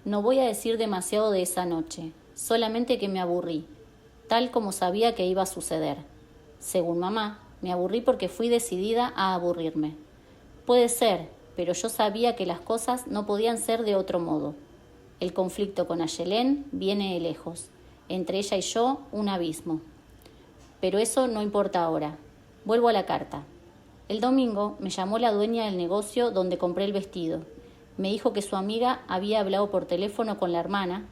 No voy a decir demasiado de esa noche, solamente que me aburrí, tal como sabía que iba a suceder. Según mamá, me aburrí porque fui decidida a aburrirme. Puede ser, pero yo sabía que las cosas no podían ser de otro modo. El conflicto con Ayelén viene de lejos. Entre ella y yo, un abismo. Pero eso no importa ahora. Vuelvo a la carta. El domingo me llamó la dueña del negocio donde compré el vestido. Me dijo que su amiga había hablado por teléfono con la hermana,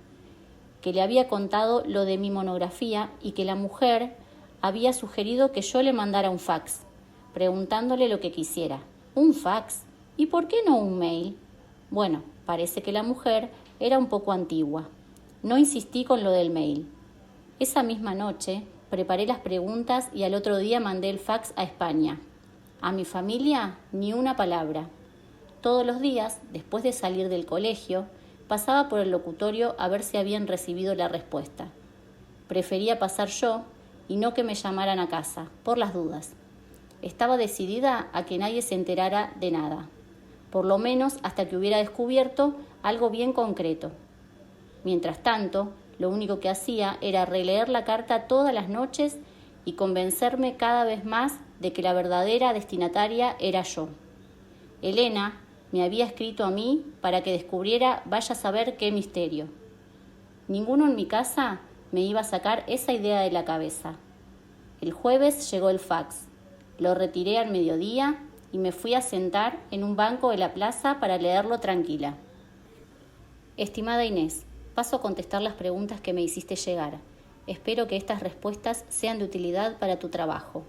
que le había contado lo de mi monografía y que la mujer había sugerido que yo le mandara un fax, preguntándole lo que quisiera. ¿Un fax? ¿Y por qué no un mail? Bueno, parece que la mujer era un poco antigua. No insistí con lo del mail. Esa misma noche preparé las preguntas y al otro día mandé el fax a España. A mi familia, ni una palabra. Todos los días, después de salir del colegio, pasaba por el locutorio a ver si habían recibido la respuesta. Prefería pasar yo y no que me llamaran a casa, por las dudas. Estaba decidida a que nadie se enterara de nada, por lo menos hasta que hubiera descubierto algo bien concreto. Mientras tanto, lo único que hacía era releer la carta todas las noches y convencerme cada vez más de que la verdadera destinataria era yo. Elena me había escrito a mí para que descubriera vaya a saber qué misterio. Ninguno en mi casa me iba a sacar esa idea de la cabeza. El jueves llegó el fax. Lo retiré al mediodía y me fui a sentar en un banco de la plaza para leerlo tranquila. Estimada Inés, paso a contestar las preguntas que me hiciste llegar. Espero que estas respuestas sean de utilidad para tu trabajo.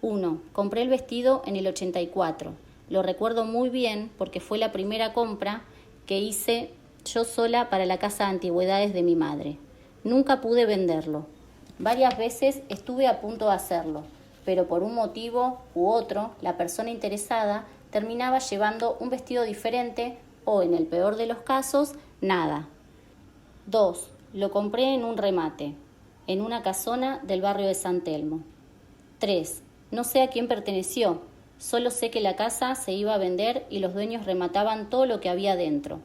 1. Compré el vestido en el 84. Lo recuerdo muy bien porque fue la primera compra que hice yo sola para la casa de antigüedades de mi madre. Nunca pude venderlo. Varias veces estuve a punto de hacerlo, pero por un motivo u otro, la persona interesada terminaba llevando un vestido diferente o, en el peor de los casos, nada. 2. Lo compré en un remate, en una casona del barrio de San Telmo. 3. No sé a quién perteneció, solo sé que la casa se iba a vender y los dueños remataban todo lo que había dentro.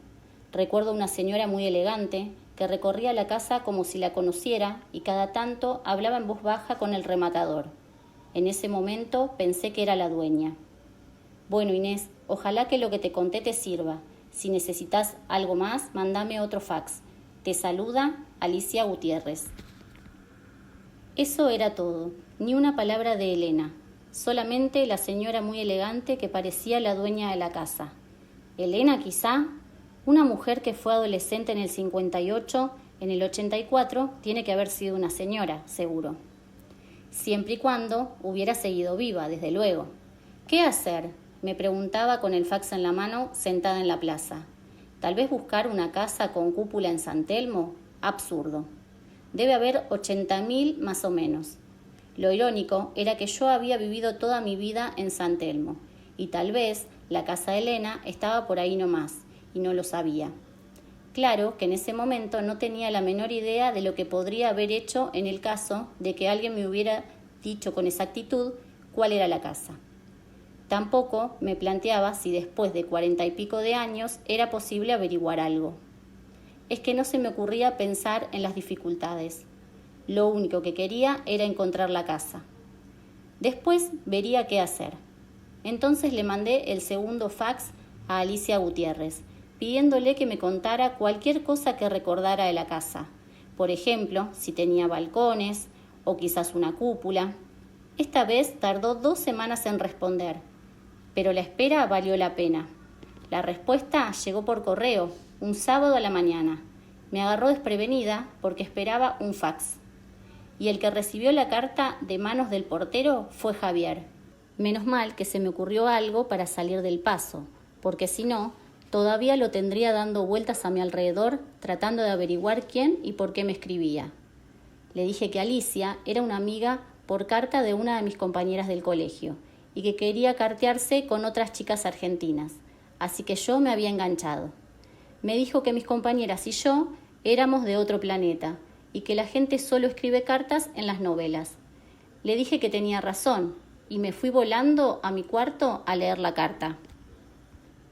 Recuerdo una señora muy elegante que recorría la casa como si la conociera y cada tanto hablaba en voz baja con el rematador. En ese momento pensé que era la dueña. Bueno, Inés, ojalá que lo que te conté te sirva. Si necesitas algo más, mándame otro fax. Te saluda Alicia Gutiérrez. Eso era todo, ni una palabra de Elena, solamente la señora muy elegante que parecía la dueña de la casa. ¿Elena quizá? Una mujer que fue adolescente en el 58, en el 84, tiene que haber sido una señora, seguro. Siempre y cuando hubiera seguido viva, desde luego. ¿Qué hacer?, me preguntaba con el fax en la mano, sentada en la plaza. ¿Tal vez buscar una casa con cúpula en San Telmo? Absurdo. Debe haber 80.000 más o menos. Lo irónico era que yo había vivido toda mi vida en San Telmo, y tal vez la casa de Elena estaba por ahí nomás, y no lo sabía. Claro que en ese momento no tenía la menor idea de lo que podría haber hecho en el caso de que alguien me hubiera dicho con exactitud cuál era la casa. Tampoco me planteaba si después de 40 y pico de años era posible averiguar algo. Es que no se me ocurría pensar en las dificultades. Lo único que quería era encontrar la casa. Después vería qué hacer. Entonces le mandé el segundo fax a Alicia Gutiérrez, pidiéndole que me contara cualquier cosa que recordara de la casa. Por ejemplo, si tenía balcones o quizás una cúpula. Esta vez tardó 2 semanas en responder, pero la espera valió la pena. La respuesta llegó por correo, un sábado a la mañana. Me agarró desprevenida porque esperaba un fax. Y el que recibió la carta de manos del portero fue Javier. Menos mal que se me ocurrió algo para salir del paso, porque si no, todavía lo tendría dando vueltas a mi alrededor, tratando de averiguar quién y por qué me escribía. Le dije que Alicia era una amiga por carta de una de mis compañeras del colegio y que quería cartearse con otras chicas argentinas, así que yo me había enganchado. Me dijo que mis compañeras y yo éramos de otro planeta y que la gente solo escribe cartas en las novelas. Le dije que tenía razón y me fui volando a mi cuarto a leer la carta.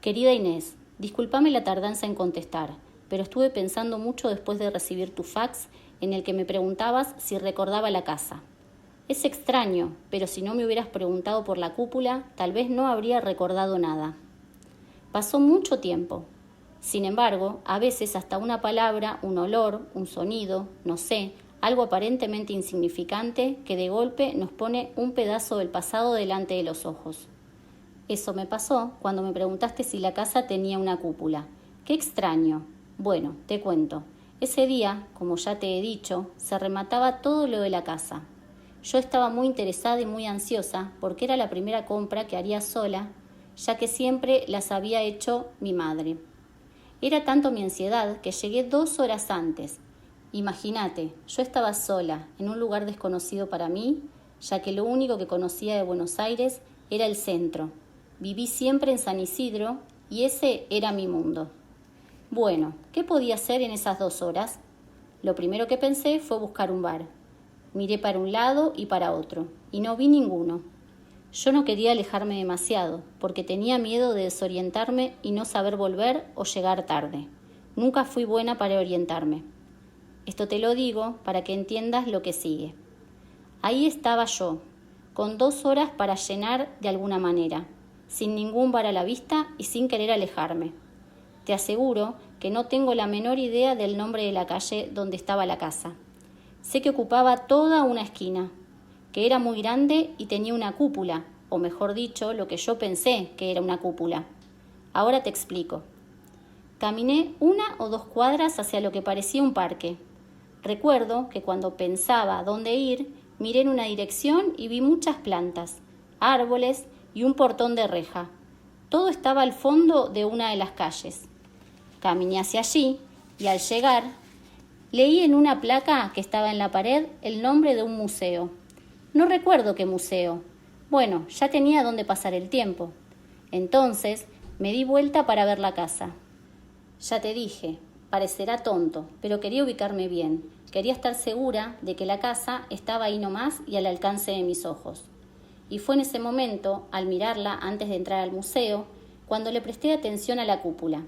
Querida Inés, discúlpame la tardanza en contestar, pero estuve pensando mucho después de recibir tu fax en el que me preguntabas si recordaba la casa. Es extraño, pero si no me hubieras preguntado por la cúpula, tal vez no habría recordado nada. Pasó mucho tiempo. Sin embargo, a veces hasta una palabra, un olor, un sonido, no sé, algo aparentemente insignificante que de golpe nos pone un pedazo del pasado delante de los ojos. Eso me pasó cuando me preguntaste si la casa tenía una cúpula. ¡Qué extraño! Bueno, te cuento. Ese día, como ya te he dicho, se remataba todo lo de la casa. Yo estaba muy interesada y muy ansiosa porque era la primera compra que haría sola, ya que siempre las había hecho mi madre. Era tanto mi ansiedad que llegué 2 horas antes. Imagínate, yo estaba sola, en un lugar desconocido para mí, ya que lo único que conocía de Buenos Aires era el centro. Viví siempre en San Isidro y ese era mi mundo. Bueno, ¿qué podía hacer en esas 2 horas? Lo primero que pensé fue buscar un bar. Miré para un lado y para otro, y no vi ninguno. Yo no quería alejarme demasiado, porque tenía miedo de desorientarme y no saber volver o llegar tarde. Nunca fui buena para orientarme. Esto te lo digo para que entiendas lo que sigue. Ahí estaba yo, con 2 horas para llenar de alguna manera, sin ningún bar a la vista y sin querer alejarme. Te aseguro que no tengo la menor idea del nombre de la calle donde estaba la casa. Sé que ocupaba toda una esquina, que era muy grande y tenía una cúpula, o mejor dicho, lo que yo pensé que era una cúpula. Ahora te explico. Caminé 1 o 2 cuadras hacia lo que parecía un parque. Recuerdo que cuando pensaba dónde ir, miré en una dirección y vi muchas plantas, árboles y un portón de reja. Todo estaba al fondo de una de las calles. Caminé hacia allí y al llegar, leí en una placa que estaba en la pared el nombre de un museo. No recuerdo qué museo. Bueno, ya tenía dónde pasar el tiempo. Entonces me di vuelta para ver la casa. Ya te dije, parecerá tonto, pero quería ubicarme bien. Quería estar segura de que la casa estaba ahí nomás y al alcance de mis ojos. Y fue en ese momento, al mirarla antes de entrar al museo, cuando le presté atención a la cúpula.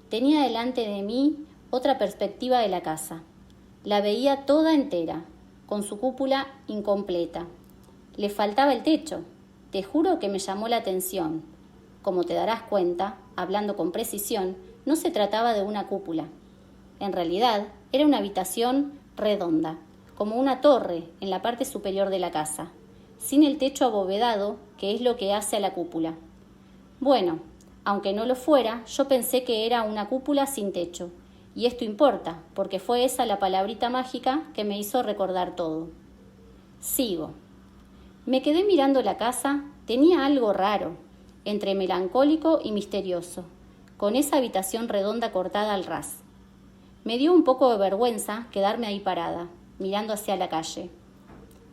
Tenía delante de mí otra perspectiva de la casa. La veía toda entera, con su cúpula incompleta. Le faltaba el techo. Te juro que me llamó la atención. Como te darás cuenta, hablando con precisión, no se trataba de una cúpula. En realidad, era una habitación redonda, como una torre en la parte superior de la casa, sin el techo abovedado, que es lo que hace a la cúpula. Bueno, aunque no lo fuera, yo pensé que era una cúpula sin techo, y esto importa, porque fue esa la palabrita mágica que me hizo recordar todo. Sigo. Me quedé mirando la casa, tenía algo raro, entre melancólico y misterioso, con esa habitación redonda cortada al ras. Me dio un poco de vergüenza quedarme ahí parada, mirando hacia la calle.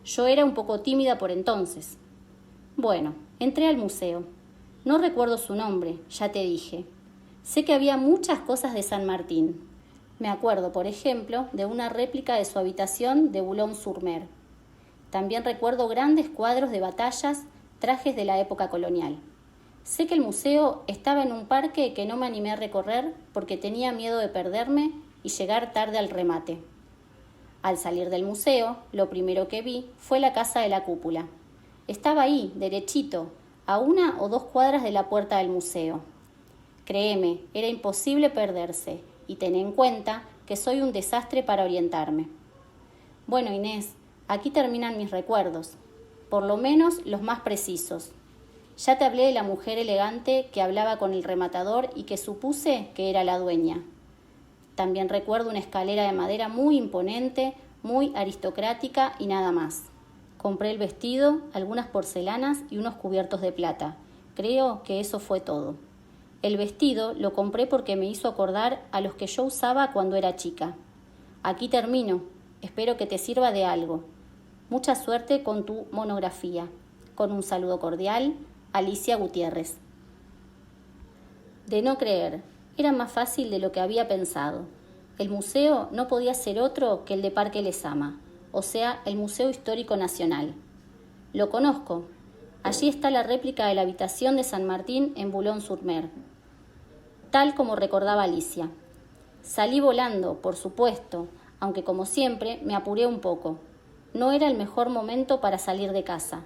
Yo era un poco tímida por entonces. Bueno, entré al museo. No recuerdo su nombre, ya te dije. Sé que había muchas cosas de San Martín. Me acuerdo, por ejemplo, de una réplica de su habitación de Boulogne-sur-Mer. También recuerdo grandes cuadros de batallas, trajes de la época colonial. Sé que el museo estaba en un parque que no me animé a recorrer porque tenía miedo de perderme y llegar tarde al remate. Al salir del museo, lo primero que vi fue la casa de la cúpula. Estaba ahí, derechito, a 1 o 2 cuadras de la puerta del museo. Créeme, era imposible perderse, y ten en cuenta que soy un desastre para orientarme. Bueno, Inés, aquí terminan mis recuerdos, por lo menos los más precisos. Ya te hablé de la mujer elegante que hablaba con el rematador y que supuse que era la dueña. También recuerdo una escalera de madera muy imponente, muy aristocrática y nada más. Compré el vestido, algunas porcelanas y unos cubiertos de plata. Creo que eso fue todo. El vestido lo compré porque me hizo acordar a los que yo usaba cuando era chica. Aquí termino. Espero que te sirva de algo. Mucha suerte con tu monografía. Con un saludo cordial, Alicia Gutiérrez. De no creer, era más fácil de lo que había pensado. El museo no podía ser otro que el de Parque Lezama, o sea, el Museo Histórico Nacional. Lo conozco. Allí está la réplica de la habitación de San Martín en Boulogne-sur-Mer, tal como recordaba Alicia. Salí volando, por supuesto, aunque como siempre me apuré un poco. No era el mejor momento para salir de casa.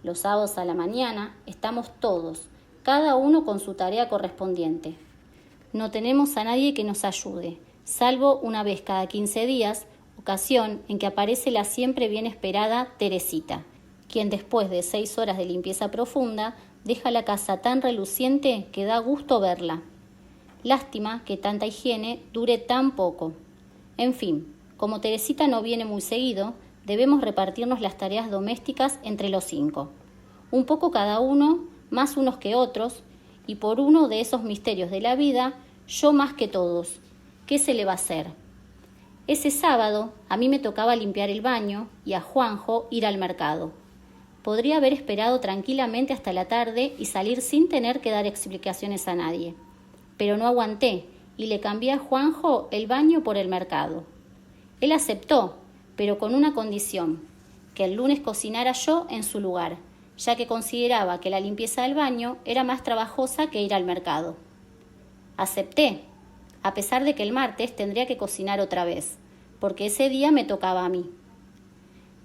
Los sábados a la mañana estamos todos, cada uno con su tarea correspondiente. No tenemos a nadie que nos ayude, salvo una vez cada 15 días, ocasión en que aparece la siempre bien esperada Teresita, quien después de 6 horas de limpieza profunda deja la casa tan reluciente que da gusto verla. Lástima que tanta higiene dure tan poco. En fin, como Teresita no viene muy seguido, debemos repartirnos las tareas domésticas entre los 5. Un poco cada uno, más unos que otros, y por uno de esos misterios de la vida, yo más que todos. ¿Qué se le va a hacer? Ese sábado a mí me tocaba limpiar el baño y a Juanjo ir al mercado. Podría haber esperado tranquilamente hasta la tarde y salir sin tener que dar explicaciones a nadie. Pero no aguanté y le cambié a Juanjo el baño por el mercado. Él aceptó, pero con una condición, que el lunes cocinara yo en su lugar, ya que consideraba que la limpieza del baño era más trabajosa que ir al mercado. Acepté, a pesar de que el martes tendría que cocinar otra vez, porque ese día me tocaba a mí.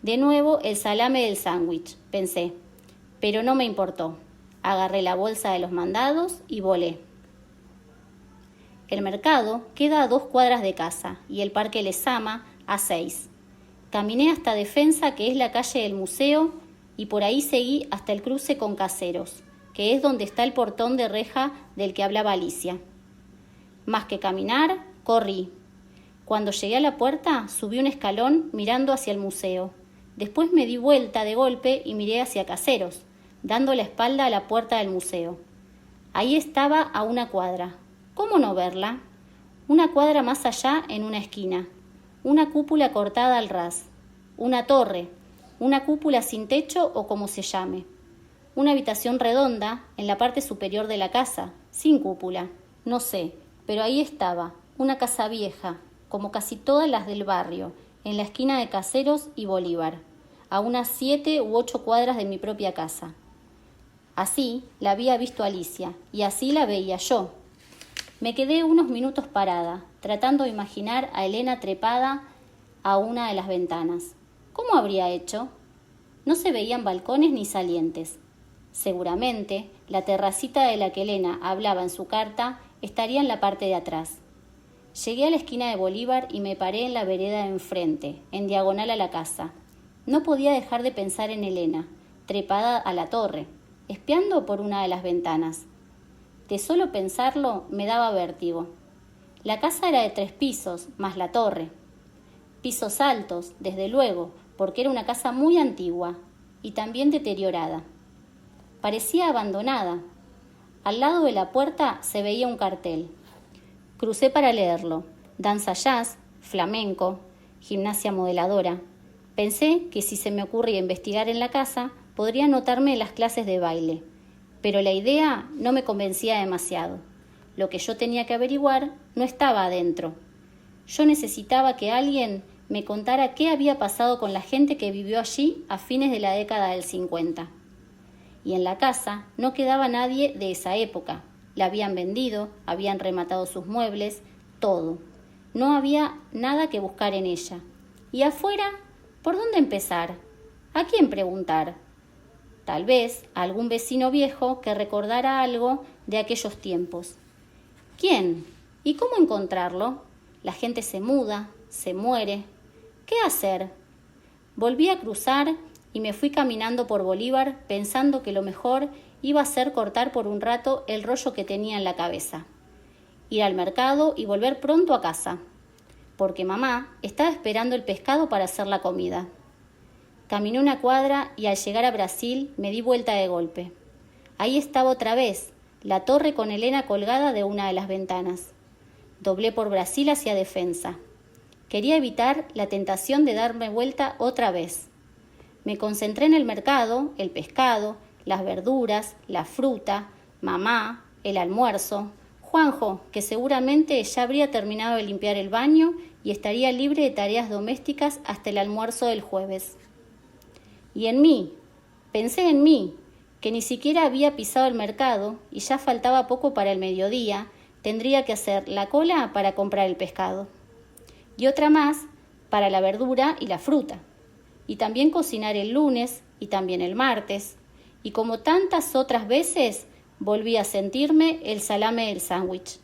De nuevo el salame del sándwich, pensé, pero no me importó. Agarré la bolsa de los mandados y volé. El mercado queda a 2 cuadras de casa y el Parque Lezama a 6. Caminé hasta Defensa, que es la calle del museo, y por ahí seguí hasta el cruce con Caseros, que es donde está el portón de reja del que hablaba Alicia. Más que caminar, corrí. Cuando llegué a la puerta, subí un escalón mirando hacia el museo. Después me di vuelta de golpe y miré hacia Caseros, dando la espalda a la puerta del museo. Ahí estaba a 1 cuadra. ¿Cómo no verla? 1 cuadra más allá, en una esquina. Una cúpula cortada al ras. Una torre. Una cúpula sin techo o como se llame. Una habitación redonda en la parte superior de la casa, sin cúpula. No sé, pero ahí estaba, una casa vieja, como casi todas las del barrio, en la esquina de Caseros y Bolívar, a unas 7 u 8 cuadras de mi propia casa. Así la había visto Alicia, y así la veía yo. Me quedé unos minutos parada, tratando de imaginar a Elena trepada a una de las ventanas. ¿Cómo habría hecho? No se veían balcones ni salientes. Seguramente, la terracita de la que Elena hablaba en su carta estaría en la parte de atrás. Llegué a la esquina de Bolívar y me paré en la vereda de enfrente, en diagonal a la casa. No podía dejar de pensar en Elena, trepada a la torre, espiando por una de las ventanas. De solo pensarlo me daba vértigo. La casa era de 3 pisos, más la torre. Pisos altos, desde luego, porque era una casa muy antigua y también deteriorada. Parecía abandonada. Al lado de la puerta se veía un cartel. Crucé para leerlo. Danza jazz, flamenco, gimnasia modeladora. Pensé que si se me ocurría investigar en la casa, podría anotarme en las clases de baile. Pero la idea no me convencía demasiado. Lo que yo tenía que averiguar no estaba adentro. Yo necesitaba que alguien me contara qué había pasado con la gente que vivió allí a fines de la década del 50. Y en la casa no quedaba nadie de esa época. La habían vendido, habían rematado sus muebles, todo. No había nada que buscar en ella. Y afuera, ¿por dónde empezar? ¿A quién preguntar? Tal vez a algún vecino viejo que recordara algo de aquellos tiempos. ¿Quién? ¿Y cómo encontrarlo? La gente se muda, se muere. ¿Qué hacer? Volví a cruzar y me fui caminando por Bolívar pensando que lo mejor iba a ser cortar por un rato el rollo que tenía en la cabeza. Ir al mercado y volver pronto a casa, porque mamá estaba esperando el pescado para hacer la comida. Caminé 1 cuadra y al llegar a Brasil me di vuelta de golpe. Ahí estaba otra vez, la torre con Elena colgada de una de las ventanas. Doblé por Brasil hacia Defensa. Quería evitar la tentación de darme vuelta otra vez. Me concentré en el mercado, el pescado, las verduras, la fruta, mamá, el almuerzo, Juanjo, que seguramente ya habría terminado de limpiar el baño y estaría libre de tareas domésticas hasta el almuerzo del jueves. Y en mí, pensé en mí, que ni siquiera había pisado el mercado y ya faltaba poco para el mediodía, tendría que hacer la cola para comprar el pescado. Y otra más para la verdura y la fruta. Y también cocinar el lunes y también el martes. Y como tantas otras veces, volví a sentirme el salame del sándwich.